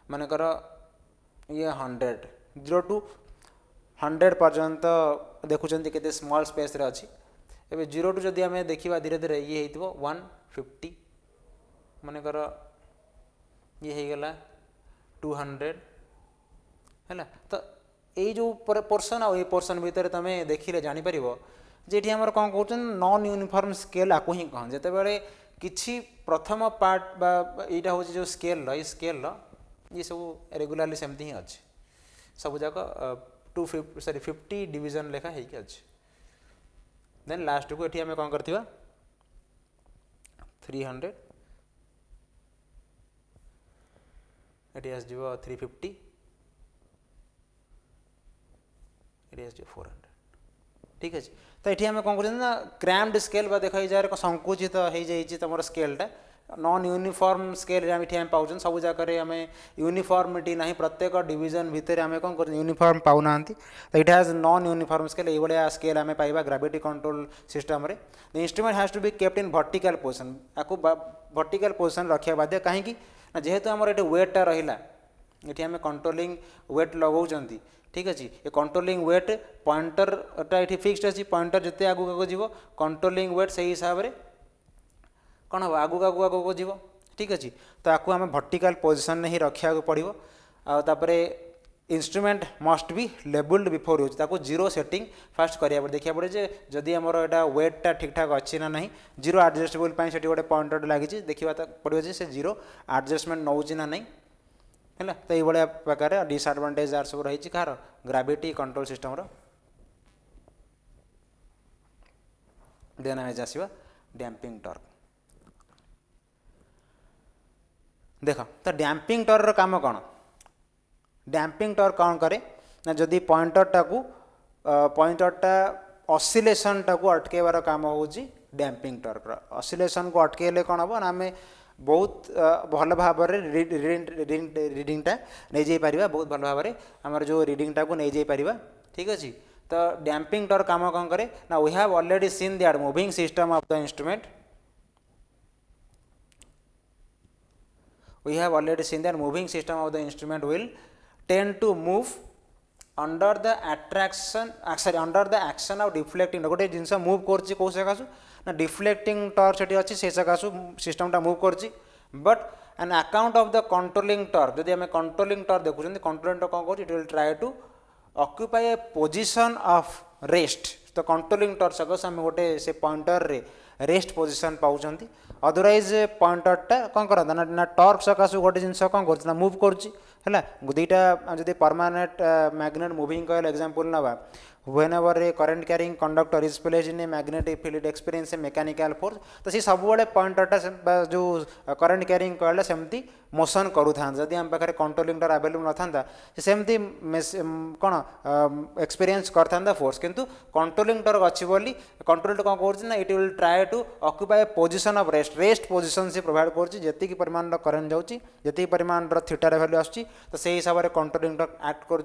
मानकर ये 100 0 to 100 पर्यंत देखुं के स्मॉल स्पेस रे अच्छी एवं 0 टू जदि आम देखा धीरे धीरे ये हो 150 मानकर ये हो गला 200 है तो यही जो पोर्सन आ पोर्सन भितर तुम देखिले जापर जे आम कौन कौन नॉन यूनिफॉर्म स्केल आपको ही कह जिते किसी प्रथम पार्ट बाटा हूँ जो स्केल स्केल ये सब रेगुलारली सेमती ही अच्छे सब जाक 50 डिवीजन लेखा होगी अच्छे देन लास्ट को ये आम कौन करथिबा 300 ये आसो 350 ये आसो 400 ठीक अच्छे तो ये आम कौन कर क्रैम्ड स्केल देखा जाए संकुचित हो जाइए तुम स्केलटा नॉन यूनिफॉर्म स्केल आम पाँच सब जगह आम यूनिफॉर्मिटी ना प्रत्येक डिवीजन भितर आम कौन कर यूनिफॉर्म पाऊना तो it has non uniform scale ये स्केल आम पाइबा ग्रेविटी कंट्रोल सिस्टम रे the instrument has to be kept in vertical position आपको वर्टिकल पोजिशन रखा बाध्य कहीं जेहेतु आमर ये वेटटा रहा ये आम कंट्रोलिंग वेट लगाऊँ ठीक अच्छे ये कंट्रोलिंग वेट पॉइंटरटा ये फिक्सड अच्छी पॉइंटर जिते आगू आगू जीव कंट्रोलिंग वेट से हिसाब से कौन हम आगू आगू आगू जीव ठीक अच्छे तो आपको आम वर्टिकल पोजिशन में ही रखा पड़ो आपर instrument must be labelled before use ताको जीरो सेटिंग फास्ट करा देखा पड़े जे जदि आमर यहाँ वेटटा ठीक ठाक अच्छी ना नहीं जीरो एडजस्टेबल से गोटे पॉइंटर लगी देखा पड़ो से जीरो एडजस्टमेंट नौ ना नहीं है तो ये प्रकार डिसएडवांटेज आर सब रही कार ग्रेविटी कंट्रोल सिस्टम देन आम आसवा डैम्पिंग टॉर्क देख तो डैम्पिंग टॉर्क काम कौन डैम्पिंग टॉर्क कौन करे ना जदि पॉइंटरटा ऑसिलेशन टाको अटकेबार काम हो डैम्पिंग टॉर्क ऑसिलेशन को अटकेले कौन हम ना आम बहुत भल भाव रीडिंगटा नहीं जाई पारिबा बहुत भल भाव आमर जो रीडिंगटा को नहीं जाई पारिबा ठीक अच्छे तो डैम्पिंग टॉर्क काम कौन करे ना we have already seen that moving system of the instrument we have already seen that moving system of the instrument will tend to move under the under the action of deflecting गोटे जिनस move कर कौ सकाशु ना deflecting torque से अच्छी से सकाशु सिस्टमटा move कर but on account of the controlling torque जदि आम कंट्रोलिंग टॉर्क देखुं कंट्रोलिंग टॉर्क कौन कर it will try to occupy a position of rest तो कंट्रोलिंग टॉर्क सकाश आम गोटे से पॉइंटर रे रेस्ट पोजिशन पाँच अदरवाइज पॉइंटरटा कौन करता ना टॉर्क सकाशु गोटे जिनस कौन कर मूव करा दुईटा जब परमानेंट मैग्नेट मूविंग कहले एग्जांपल नवा whenever a current carrying conductor is placed in a magnetic field it experiences a mechanical force तो सी सब बड़े पॉइंटरटा जो करंट क्यारिंग कहले सेमती मोशन करू था जदि आम पाखे कंट्रोलिंग टॉर्क अवेलेबल न था सेमती कौन एक्सपीरियंस करता फोर्स किंतु कंट्रोलिंग टॉर्क अच्छी बोली कंट्रोल कौन कर it will try to occupy position of rest position से प्रोवाइड कर परिमाण करंट जाऊँगी जी परिमाण थीटार वैल्यू आसूँ तो से हिसाब से कंट्रोलिंग टॉर्क एक्ट कर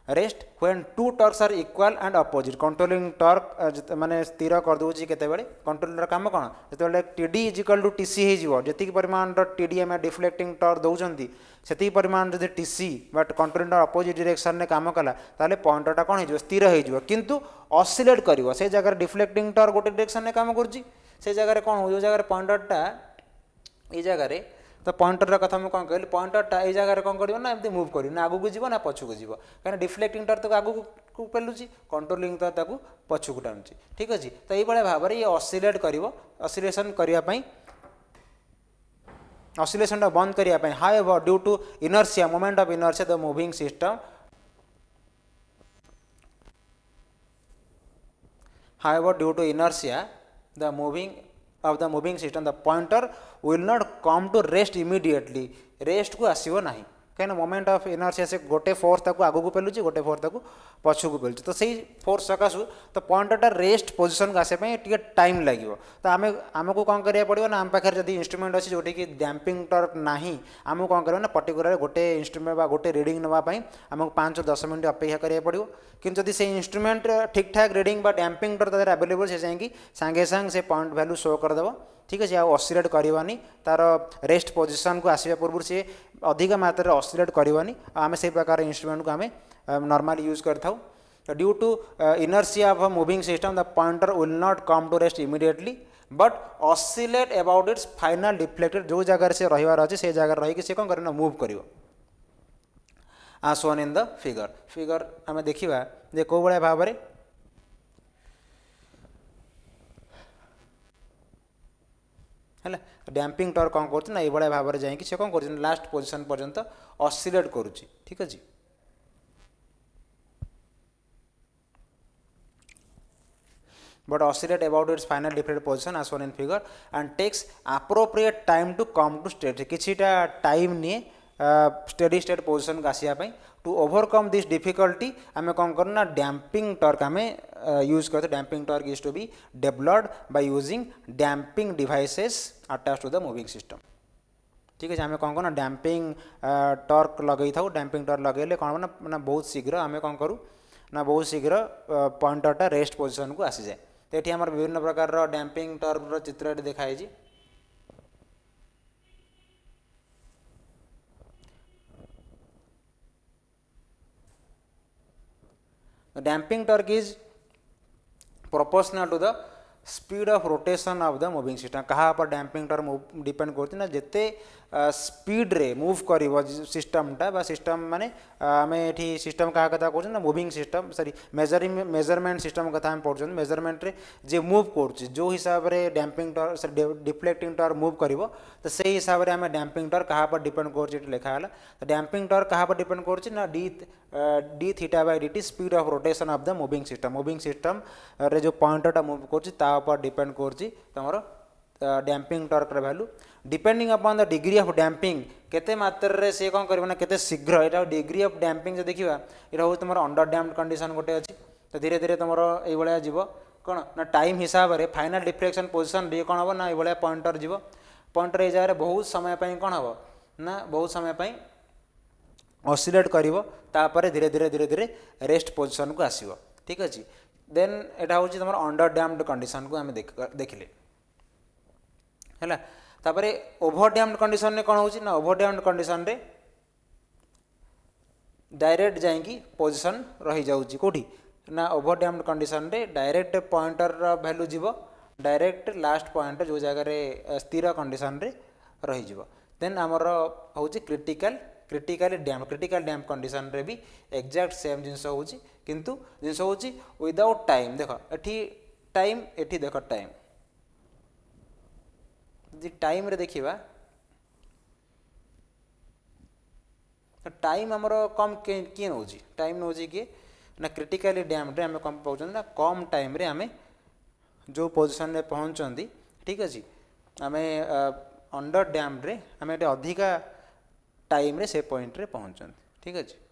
rest when two torques are equal and opposite controlling torque माने स्थिर कर दूची केतेबेले कंट्रोलर काम कौन जो TD is equal to TC हो जी परिमाण टीडी आम डिफ्लेक्टिंग टॉर्क दौरान से परिमाण जब TC but controlling torque opposite direction में काम कला ताले पॉइंटरटा कौन हो स्थिर हो किंतु ऑसिलेट कर से जगह डिफ्लेक्टिंग टॉर्क गोटे डायरेक्शन में काम कर जगह कौन हो जो जगह पॉइंटरटा ये जगह तो पॉइंटर कथा मुझे कौन कहली पॉइंटरटा ये जगह कौन कर एमती मुव कर ना आगू जीव ना पछू जीव कहीं डिफ्लेक्टिंग टॉर्क आगू को पेलुची कंट्रोलिंग टॉर्क पछू को टाणुची ठीक अच्छे तो ये भाव में ये ऑसिलेट कर ऑसिलेशन करने ऑसिलेशन बंद करने how due to inertia moment of inertia the moving system however due to inertia of the moving system the pointer will not come to rest immediately rest को आसीबो नाही कहीं मोमेंट ऑफ इनर्शिया से गोटे force ताको आगू को पेलुची गोटे force ताको पछू को पेलुची तो सही फोर्स सकाशु तो पॉइंटरटा रेस्ट पोजिशन को आसे टिके टाइम लगे तो आम आमको कौन करिया पड़ो ना आम पाखे जब इंस्ट्रूमेंट अच्छी जोटि कि डैम्पिंग टॉर्क नाही आमको कौन करना पर्टिकुलर गोटे इंस्ट्रूमेंट बा गोटे रीडिंग नापी आमको 5-10 मिनट अपेक्षा करिया पड़ो कि जब से इंस्ट्रूमेंट ठीक ठाक रीडिंग बा डैम्पिंग टॉर्क अवेलेबल से जाएंगी सांगे सांग से पॉइंट वैल्यू शो करदेव ठीक अच्छे ऑसिलेट करवानी तार रेस्ट पोजिशन को आसवा पूर्व से अधिक मात्रा ऑसिलेट करवानी आम से प्रकार इंस्ट्रूमेंट को आम नॉर्मली यूज करथाउ due to inertia of moving system the pointer will not come to rest immediately but oscillate about its final deflected जो जगह से रहिबार अछि से जगह रही से कौन करना move करिवो as shown in the figure figure आम देखा जे कौ भाया भाव में है डैम्पिंग टर्क कौन कर ये भाव में जाकि से कौन कर लास्ट पोजिशन पर्यंत ऑसिलेट करुच्ची ठीक अच्छे but oscillate about its final deflated position as shown in figure and takes appropriate time to come to state किछिटा टाइम निये स्टेडी स्टेट पोजिशन को आसापी टू ओवरकम दिस डिफिकल्टी आम कौन करना डैम्पिंग टर्क आम यूज करते damping torque is to be developed by using damping devices attach to the moving system ठीक है आम कौन करना डैम्पिंग टर्क लगे था डैम्पिंग टर्क लगे कौन ना बहुत शीघ्र आम कौन करूँ ना बहुत शीघ्र पॉइंटरटा रेस्ट पोजिशन को आसी जाए तो ये आम विभिन्न प्रकार डैम्पिंग टर्क चित्र देखाई damping torque is proportional to the speed of rotation of the moving system कहा पर डैम्पिंग टर्क डिपेंड करती ना जिते स्पीड रे मूव कर सिस्टमटा बा सिस्टम माने आम ये सिस्टम क्या कथा कहते ना moving system sorry measurement system कथा आम पढ़ुं मेजरमेंट रे जे मूव कर जो हिसाब से damping torque deflecting torque move कर तो से हिसाब से आम डैम्पिंग टर्क क्या पर डिपेंड कर लिखा है तो डैम्पिंग टर्क क्या पर डिपेंड कर D theta by D T speed of rotation of the moving system रे जो पॉइंटरटा मूव कर डिपेंड कर तुम damping torque value depending upon the degree of damping केते मात्रा से कौन कर केते शीघ्र यहाँ डिग्री ऑफ डैम्पिंग जो देखा यहाँ हूँ तुम अंडर डैम्ड कंडीशन गोटे अच्छी तो धीरे धीरे तुम ये जीव कौन ना टाइम हिसाब से फाइनल डिफ्लेक्शन पोजिशन ये कौन हम ना ये पॉइंटर जीव पॉइंटर ये जगह बहुत समय कौन हम ना बहुत समय ऑसिलेट कर धीरे धीरे धीरे धीरे रेस्ट पोजिशन को आसो ठीक अच्छे देन यहाँ हूँ तुम अंडर डैम्ड कंडीशन को आम देखिले है तापर ओभर डैम्ड कंडीशन रे कौन होची ना ओभर डैम्ड कंडीशन रे डायरेक्ट जाइकी पोजिशन रही जाउची कोठी ना ओभर डैम्ड कंडीशन रे डायरेक्ट पॉइंटर वैल्यू जीव डायरेक्ट लास्ट पॉइंट जो जगह स्थिर कंडीशन रे रही जीव देन आमर होची क्रिटिकल डैम कंडीशन रे भी एग्जैक्ट सेम जिनस होची किंतु जिनस होची विदाउट टाइम देख एठी टाइम एठी देख टाइम जी टाइम रे देखिबा टाइम आमर कम किए नौ टाइम नौ किए ना क्रिटिकली डैम्ड आम कम पाँच ना कम टाइम रे आम जो पोजिशन रे पहुँचती ठीक अच्छे आम अंडर डैम्ड रे आम अधिका टाइम रे से पॉइंट रे पहुँचती ठीक अच्छे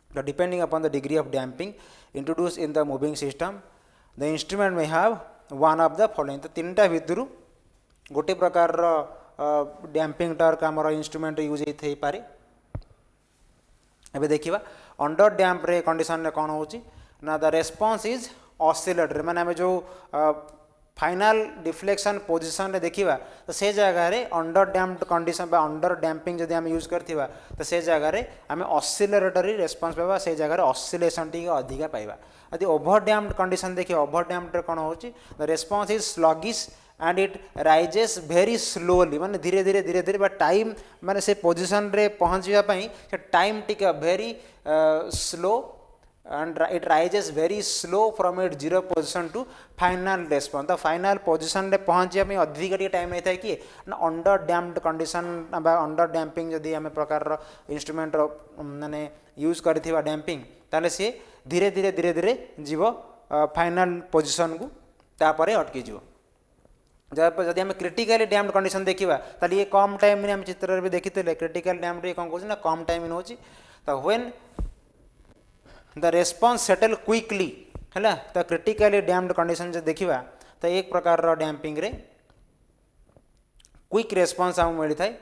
The depending upon the degree of damping introduced in the moving system, the instrument may have one of the following. तो तीन टा भितर गोटे प्रकार डैम्पिंग टर्क आमर इंस्ट्रूमेंट यूज हो पारे एबे देखिबा अंडर डैम्प रे कंडीशन रे कौन होची ना द रेस्पॉन्स इज ऑसिलेटरी माने आम जो फाइनल डिफ्लेक्शन पोजिशन रे देखिबा तो से जगह रे अंडर डैम्प्ड कंडीशन बा अंडर डैम्पिंग जदि आम यूज करथिबा तो से जगह रे आम ऑसिलेटरी रेस्पॉन्स पाइबा से जगह रे ऑसिलेशन टी अधिका पाइबा यदि ओभर डैम्प्ड कंडीशन देखिए ओभर डैम्प्ड रे कौन होची the response is sluggish and it rises very slowly माने धीरे धीरे धीरे धीरे टाइम माने से पोजिशन रे पहुँचवा से टाइम टिके very slow and it rises very slow from its zero position to final response तो फाइनल पोजिशन रे पहुँचा में अधिक टाइम होता है कि ना अंडर डैम्प्ड कंडीशन बा अंडर डैम्पिंग जदि आम प्रकार इंस्ट्रूमेंट माने यूज करथिबा डैम्पिंग ताले से धीरे धीरे धीरे धीरे जीव फाइनल पोजिशन को तापरे अटकी जीव जब आम क्रिटिकली डैम्प्ड कंडीशन देखा ताले ये कम टाइम में आम चित्र भी देखी क्रिटिकल डैम्प्ड ये कौन कहूँ ना कम टाइम नौ तो when the response settle quickly है तो क्रिटिकली डैम्प्ड कंडीशन जो देखा तो एक प्रकार डैम्पिंग रे क्विक रेस्पॉन्स आम मिलता है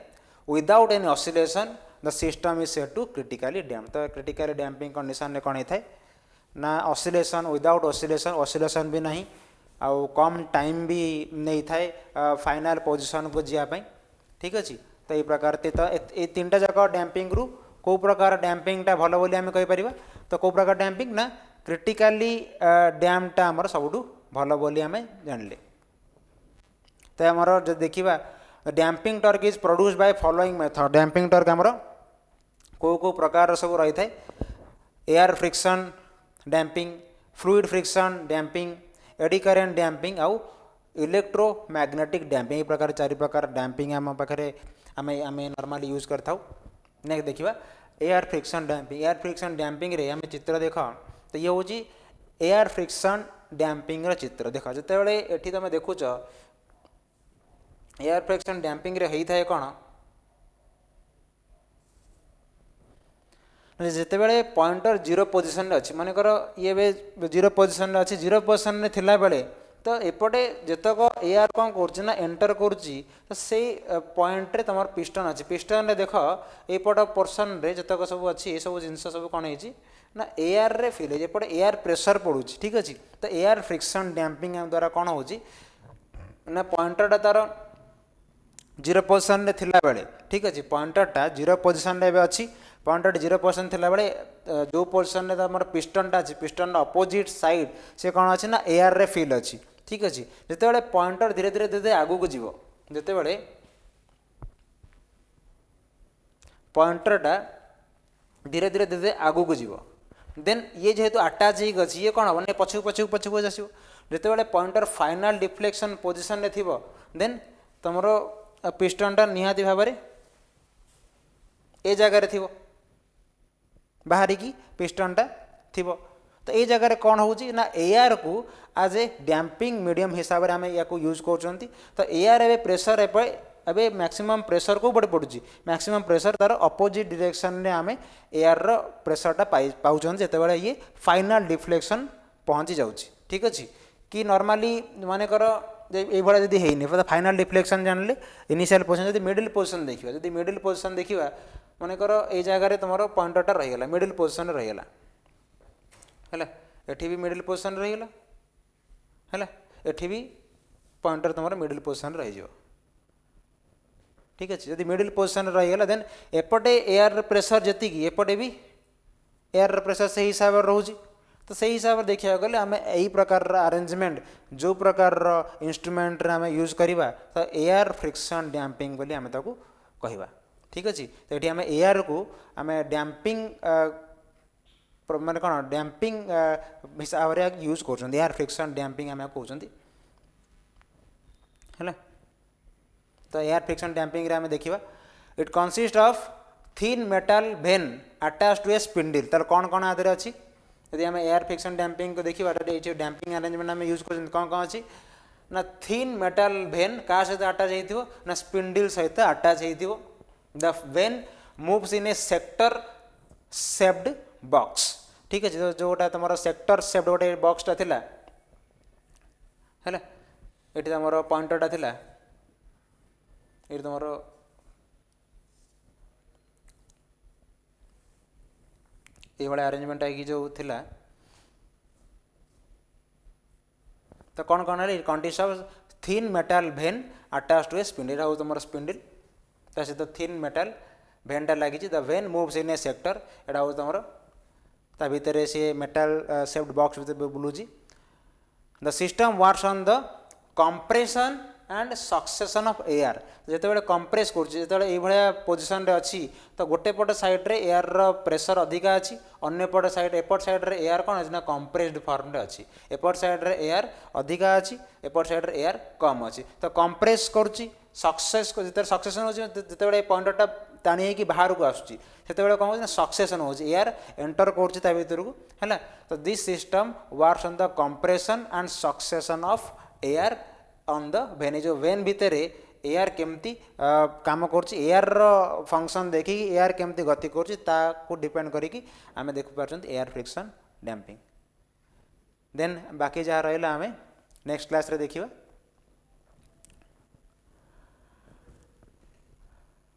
without any oscillation the system is set to critically damp तो क्रिटिकली डैम्पिंग कंडीशन रे कौन होता है ना ऑसिलेशन विदाउट ऑसिलेशन भी नहीं आउ कम टाइम भी नहीं थाए फाइनल पोजीशन को जावाई ठीक अच्छे। तो ये प्रकार तो ये तीन टा जाक डैम्पिंग रु कौ प्रकार डैम्पिंगटा भल बोली आम कहीपर। तो कौ प्रकार डैम्पिंग ना क्रिटिकाली डैमटा आमर सबुठू भल बोली आम जानले। तो आमर जो देखा damping torque is produce by following method. Damping torque आमर कौ कौ प्रकार सब रही है air friction damping fluid friction damping eddy current damping आउ इलेक्ट्रोमैग्नेटिक डैम्पिंग। ये प्रकार चारि प्रकार डैम्पिंग आम पाखे आम आम नॉर्मली यूज करता। नेक्स्ट देखा air friction damping. Air friction damping रे आम चित्र देख तो ये हूँ एयर फ्रिक्शन डैम्पिंग चित्र देख जो ये तुम देखुच एयर फ्रिक्शन डैम्पिंग रे होता है कौन जितेबाला पॉइंटर जीरो पोजिशन अच्छी मनकर ये जीरो पोजिशन अच्छी जीरो पोजिशन थिला बेले तो एपटे जितक एयर कौन करना एंटर करुच्ची तो से पॉइंट रे तुम पिस्टन अच्छी पिस्टन रे देख एपट पोर्सन रे जितक सब अच्छी ये सब जिनस सब कौन है ना एयर रे फिल एपटे एयर प्रेशर पड़ू ठीक अच्छे। तो एयर फ्रिक्शन डैम्पिंग द्वारा कौन हो ना पॉइंटरटा तार जीरो पोजिशन रे थिला बेले ठीक अच्छे पॉइंटरटा जीरो पोजिशन रे अच्छी पॉइंटर जीरो पोजिशन थिला बेले जो पोजिशन रे तुम पिस्टनटा अच्छी पिस्टन अपोजिट साइड से कौन अच्छी ना एयर रे फिल अच्छी ठीक अच्छे। जिते पॉइंटर धीरे धीरे धीरे आगू को जीव जिते पॉइंटरटा धीरे धीरे धीरे आगू को जीव देन ये जेहेतु अटैच हो गई ये कौन हम ना पछक पछक पछक आसो जिते पॉइंटर फाइनाल डिफ्लेक्शन पोजिशन रे थिबो देन तुम पिस्टनटा निहाती भाव में ए जगार थी बाहरिकी पिस्टनटा थी। तो ये जगह कौन हो ना एयर को आज ए डैम्पिंग मीडियम हिसाब से आम या यूज कर। तो एयर ए प्रेशर एवं मैक्सिमम प्रेशर को बड़े पड़ुची मैक्सिमम प्रेशर तार अपोजिट डायरेक्शन में आम एयर रो प्रेशरटा पाँच जिते ये फाइनाल डिफ्लेक्शन पहुँची जाऊँगी ठीक अच्छे। कि नॉर्मली मानेकर ये जब है फाइनाल डिफ्लेक्शन जानले इनिशियल पोजिशन जब मिडिल पोजिशन देखा जब मिडिल पोजिशन देखा मानेकर ये जगह तुम पॉइंटरटा रहीगला मिडिल पोजिशन रहीगला है एठी भी मिडिल पोजिशन रहीगला है एठी भी पॉइंटर तुम मिडिल पोजिशन रही ठीक अच्छे। जब मिडिल पोजिशन रहीगला देन एपटे एयर प्रेशर जी एपटे भी एयर प्रेशर से हिसाब से रोचे। तो से हिसाब से देखा गले आम यही प्रकार अरेंजमेंट जो प्रकार इंस्ट्रूमेंट आम यूज करवा तो एयर फ्रिक्शन डैम्पिंग बोली आम ताको कहवा ठीक अच्छे। तो ये आम एयर को आम डैम्पिंग माने कौन डैम्पिंग हिसाब से यूज कर एयर फ्रिक्शन डैम्पिंग आम कहते है। तो एयर फ्रिक्शन डैम्पिंग आम देखा it consist of thin metal vane attach to a spindle. तर कौन कौन आदि अच्छी यदि आम एयर फ्रिक्शन डैम्पिंग को देखा डैम्पिंग अरेंजमेंट आम यूज कर कौन कौन अच्छी ना थिन मेटल वेन क्या सहित अटैच हो ना स्पिंडल सहित अटैच हो। The vane moves in a sector shaped box ठीक है। जो गोटा तुम सेक्टर शेप्ड गोटे बॉक्सटा थिला है ये तुम पॉइंटरटा थिला ये तुम ये अरेंजमेंट आई जो थिला। तो कौन कौन है consist of thin metal vane attach to a spindle हो तुम स्पिंडल ता सहित थिन मेटल वेनटा लगी the vane moves in a sector एटा हो तुम ता भितर सी मेटल शेप्ड बॉक्स भीतर बुलूची। The system works on the compression and succession of air जिते कंप्रेस कर पोजिशन रे अच्छी तो गोटे पट साइड रे एयर रो प्रेशर अधिका अच्छी अन्य पट साइड एपट साइड रे एयर कौन अच्छी ना कंप्रेस्ड फॉर्म रे अच्छी एपट साइड रे एयर अधिका अच्छी एपट साइड रे एयर कम अच्छी। तो कंप्रेस करुच्ची सक्सेस जिते सक्सेसन हो जिते पॉइंटरटा टाणी हो बाहर को आसूँ से कौन हो सक्सेसन हो एयर एंटर कर भर को है। तो this system works on the compression and succession of air on the when जो वेन भितर एयर केमती काम कर एयर फंक्शन देखिए एयर केमती गति कर डिपेंड करी आम देख पार्छ एयर फ्रिक्शन डैम्पिंग। देन बाकी जहाँ रहा आम नेक्स्ट क्लास रे देखिबा।